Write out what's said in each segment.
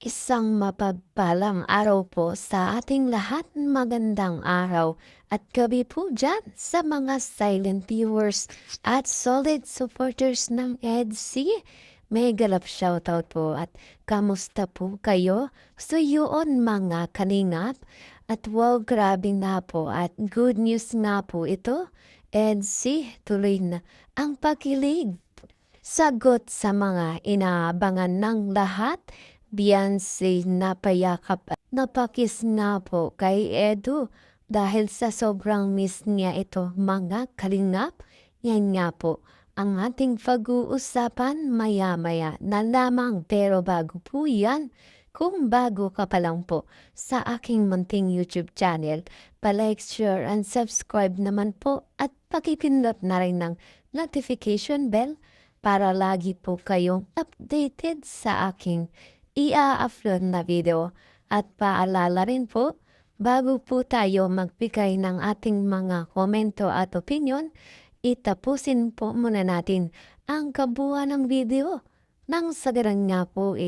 Isang mapagpalang araw po sa ating lahat. Magandang araw at gabi po dyan sa mga silent viewers at solid supporters ng EDC. May galap shoutout po at kamusta po kayo? So yun mga kalingap at wow, grabe nga po at good news nga po ito. EDC, tuloy na ang pakilig. Sagot sa mga inaabangan ng lahat. Beyonce napayakap at napakis nga po kay Edu dahil sa sobrang miss niya ito mga kalingap. Yan nga po ang ating pag-uusapan maya-maya na lamang, pero bago po yan, kung bago ka pa lang po sa aking munting YouTube channel, palike, share, and subscribe naman po at pakipindot na rin ng notification bell para lagi po kayong updated sa aking i-upload na video. At paalala rin po, bago po tayo magbigay ng ating mga komento at opinion, itapusin po muna natin ang kabuuan ng video. Nang sa ganun nga po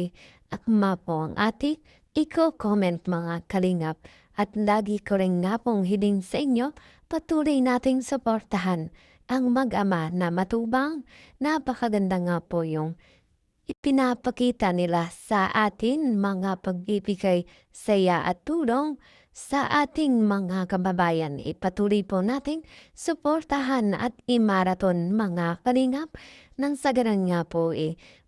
akma po ang ating i-comment mga kalingap. At lagi ko rin nga pong hiling sa inyo, patuloy nating suportahan ang mag-ama na matubang. Napakaganda nga po yung ipinapakita nila sa atin, mga pagbibigay saya at tulong sa ating mga kababayan. Ipatuloy po nating suportahan at imaraton mga kalingap. Nang sa ganun nga po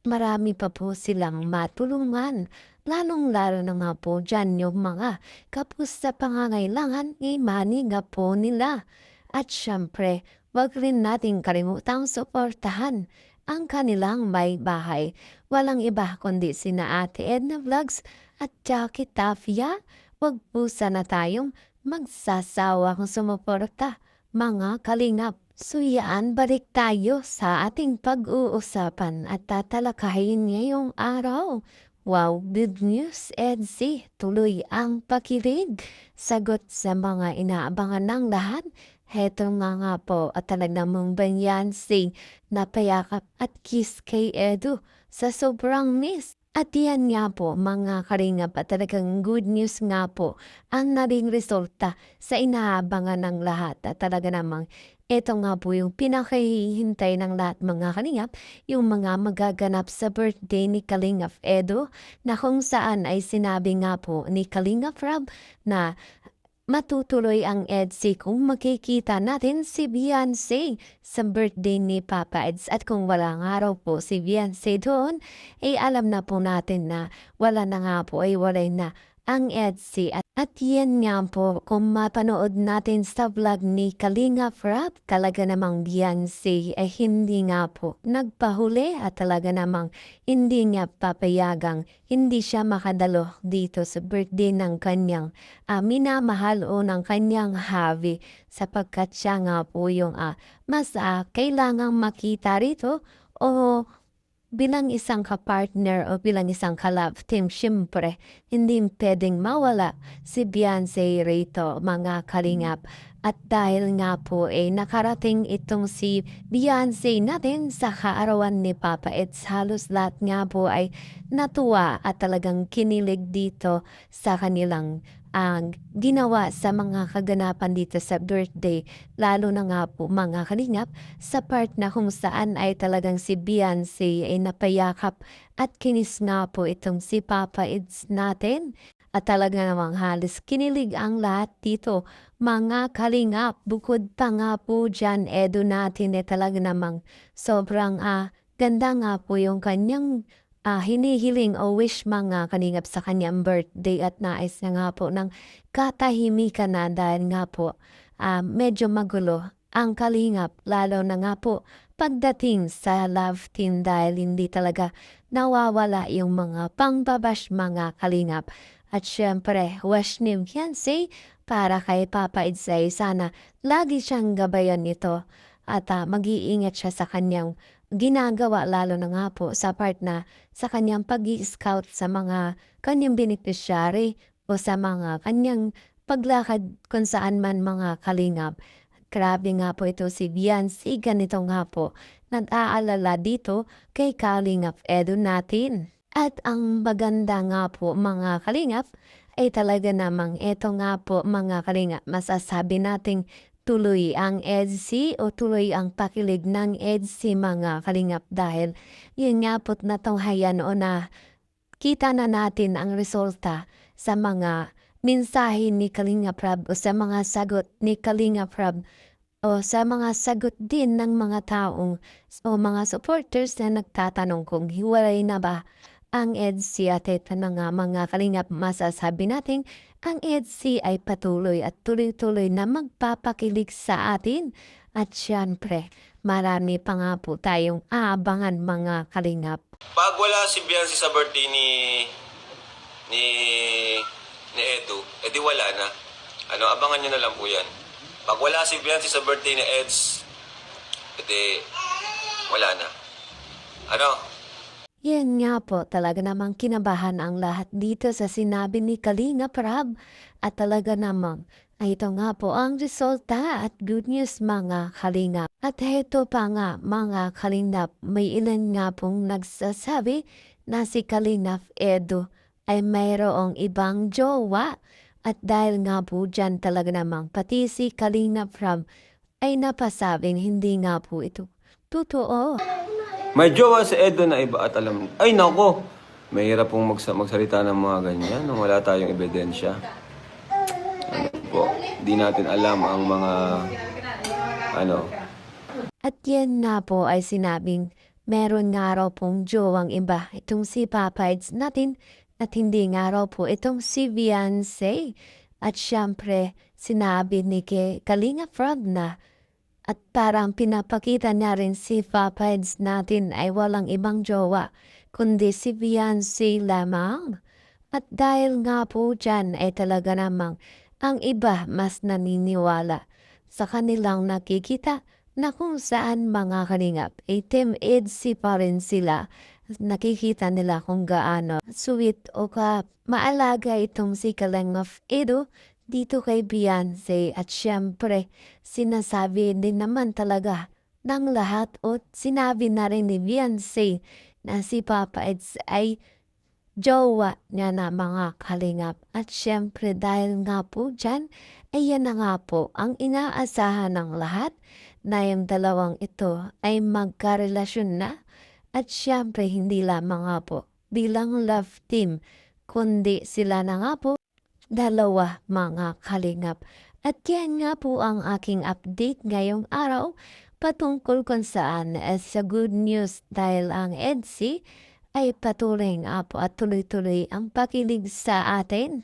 marami pa po silang matulungan. Lalong-lalo na nga po dyan yung mga kapos sa pangangailangan, imaniga po nila. At syempre, wag rin nating kalimutang suportahan ang kanilang may bahay. Walang iba kundi sina Ate Edna Vlogs at Jackie Tafia. Wag po sana tayong magsasawang sumuporta, mga kalingap. So yan, balik tayo sa ating pag-uusapan at tatalakayin ngayong araw. Wow, good news, EDC. Tuloy ang pakilig. Sagot sa mga inaabangan ng lahat. Heto nga po at talagang mong Beyonce napayakap at kiss kay Edu sa sobrang miss. At yan nga po mga karingap at talagang good news nga po ang naging resulta sa inaabangan ng lahat. At talaga namang ito nga po yung pinakahihintay ng lahat mga kalingap, yung mga magaganap sa birthday ni Kalingap Edu, na kung saan ay sinabi nga po ni Kalingap Rob na matutuloy ang EDC kung makikita natin si Beyonce sa birthday ni Papa Eds. At kung walang araw po si Beyonce doon, alam na po natin na wala na nga po walay na ang EDC. At yan nga po, kung mapanood natin sa vlog ni Kalinga Frap, talaga namang Beyonce ay hindi nga po nagpahuli at talaga namang hindi niya papayagang hindi siya makadalo dito sa birthday ng kanyang minamahal o ng kanyang hubby, sapagkat siya nga po yung mas kailangang makita rito o bilang isang kapartner o bilang isang ka-love team. Siyempre, hindi pwedeng mawala si Beyonce rito mga kalingap. At dahil nga po nakarating itong si Beyonce natin sa kaarawan ni Papa Eds, halos lahat nga po ay natuwa at talagang kinilig dito sa kanilang ang ginawa sa mga kaganapan dito sa birthday. Lalo na nga po mga kalingap sa part na kung saan ay talagang si Beyonce ay napayakap at kinis nga po itong si Papa Eds natin. At talaga namang halos kinilig ang lahat dito mga kalingap. Bukod pa nga po dyan, Edu natin talaga namang sobrang ganda nga po yung kanyang hinihiling o wish mga kalingap sa kanyang birthday. At nais na nga po ng katahimikan na dahil nga po medyo magulo ang kalingap, lalo na nga po pagdating sa love team dahil hindi talaga nawawala yung mga pangbabash mga kalingap. At syempre, wish ni Beyonce para kay Papa Edsay, sana lagi siyang gabayan nito at mag-iingat siya sa kanyang ginagawa, lalo na nga po sa part na sa kanyang pag-i-scout sa mga kanyang beneficiary o sa mga kanyang paglakad kung saan man mga kalingap. Grabe nga po ito si Beyonce, ganito nga po nag-aalala dito kay Kalingap Edu natin. At ang maganda nga po mga kalingap ay talaga namang eto nga po mga kalingap masasabi nating tuloy ang EDSI o tuloy ang pakilig ng EDSI mga kalingap dahil yun nga po't natunghayan o na kita na natin ang resulta sa mga mensahe ni Kalinga Prab o sa mga sagot ni Kalinga Prab o sa mga sagot din ng mga taong o mga supporters na nagtatanong kung hiwalay na ba ang EDSI at ito na nga mga kalingap masasabi natin ang EDSI ay patuloy at tuloy-tuloy na magpapakilig sa atin. At syempre, marami pa nga po tayong aabangan mga kalingap. Pag wala si Biancy sa birthday ni ni Edu, edi wala na. Abangan nyo na lang po yan. Pag wala si Biancy sa birthday ni Eds, edi wala na. Yan nga po, talaga namang kinabahan ang lahat dito sa sinabi ni Kalinga Prab. At talaga namang, ay ito nga po ang resulta at good news mga kalingap. At ito pa nga mga kalingap, may ilan nga pong nagsasabi na si Kalingap Edu ay mayroong ibang jowa. At dahil nga po dyan talaga namang pati si Kalinga Prab ay napasabing hindi nga po ito totoo. May jowa si Edu na iba at alam, ay nako, mahirap pong magsalita ng mga ganyan nung wala tayong ebidensya. Di natin alam ang mga At yan nga po ay sinabing meron nga raw pong jowang iba itong si Papa Eds natin at hindi nga raw po itong si Beyonce. At syempre sinabi ni Kalinga Prab na at parang pinapakita niya rin si Papa Eds natin ay walang ibang jowa kundi si Beyonce lamang. At dahil nga po dyan ay talaga namang ang iba mas naniniwala sa kanilang nakikita na kung saan mga kalingap ay Team EDSI pa rin sila. Nakikita nila kung gaano sweet o maalaga itong si Kalingap Edu dito kay Beyonce at syempre sinasabi din naman talaga ng lahat o sinabi na rin ni Beyonce na si Papa Eds ay jowa niya na mga kalingap. At syempre dahil nga po dyan, ay yan na nga po ang inaasahan ng lahat na yung dalawang ito ay magkarelasyon na. At syempre hindi lamang nga po bilang love team, kundi sila na nga po dalawa mga kalingap. At yan nga po ang aking update ngayong araw patungkol kung saan sa good news dahil ang EDSI ay patuloy nga po at tuloy-tuloy ang pakilig sa atin.